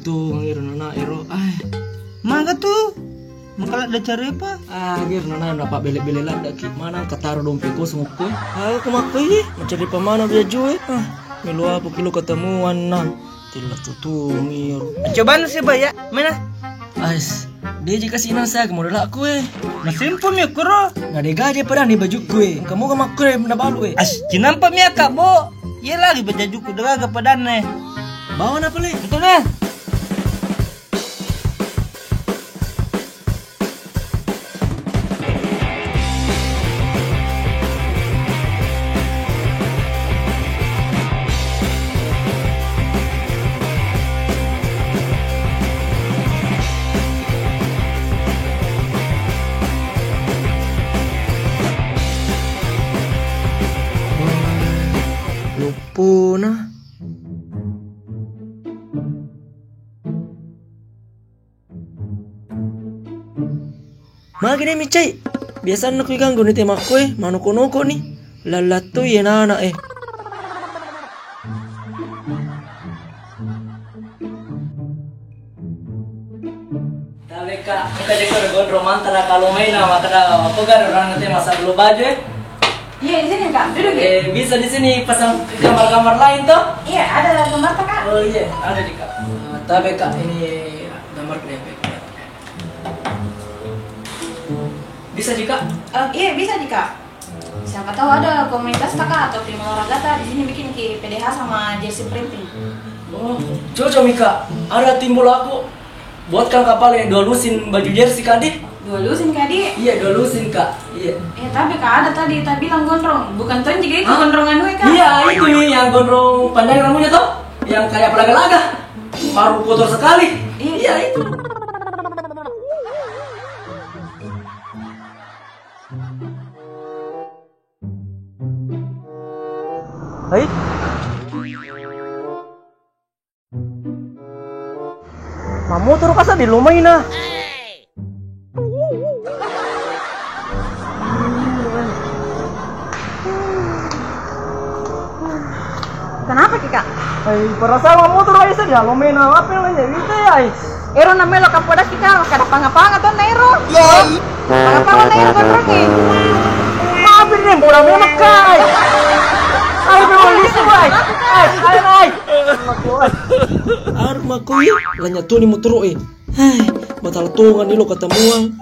tuh ngir nana ero. Mangga tuh. Maka ada cara apa? Ngir nana dapat bele-bele lah dak mana kataruh dompetku semukku. Kemakai Mencari pemana dia jual. Milu apa kilo ketemuan nah. Tidak tuh ngir. Cobaan sih ya. Mana? Dia jika sinan saya kemudian aku Mesin pun ya kuro. nggak ada gaji pada nih baju gue. Kamu ke makro yang balu Cinampa mi kak bo. Iya lagi bajajuku dega kepadaan nih. Bawa apa le? Betul nih. Punah. Magi deh micai. Biasa nak ganggu nih tema kue, manoko-noko nih. Lalatu ya nana Tapi kak, kita jadi gondrong antara kalau main sama kada apa kan orang nanti masa belum baju Iya, di sini Kak. Duduk ya. Bisa di sini pasang gambar-gambar lain toh? Iya, ada gambar Kak. Oh iya, ada di kak. Tapi kak ini gambar gede. Bisa di kak? Iya, bisa di Kak. Siapa tahu ada komunitas Kak atau tim olahraga di sini bikin ke PDH sama jersey printing. Oh, cocok Mika. Ada tim bola aku. Buatkan kapal yang dua lusin baju jersey kak di. Dua lusin Kak di. Iya, dua lusin kak. Iya. Tapi Kak ada tadi bilang gondrong. Bukan tuh juga itu gondrongan gue Kak. Iya, itu nih yang gondrong pandai rambutnya toh? Yang kayak pelaga-laga. Baru kotor sekali. Iya itu. Hai. Mamu turun kasar di rumah ini. Kenapa Kak? Perasaan kamu tuh Raisa di halo main apa yang lainnya gitu ya Ero namanya lo kapodas Kak, kada panga-panga tuh Nero. Panga-panga Nero gondrongi. Maafin nih, bola memang kai. Ayo beli semua. Ayo. Arma koi, lanya tuh ni motor Batal tungan ni lo ketemuan.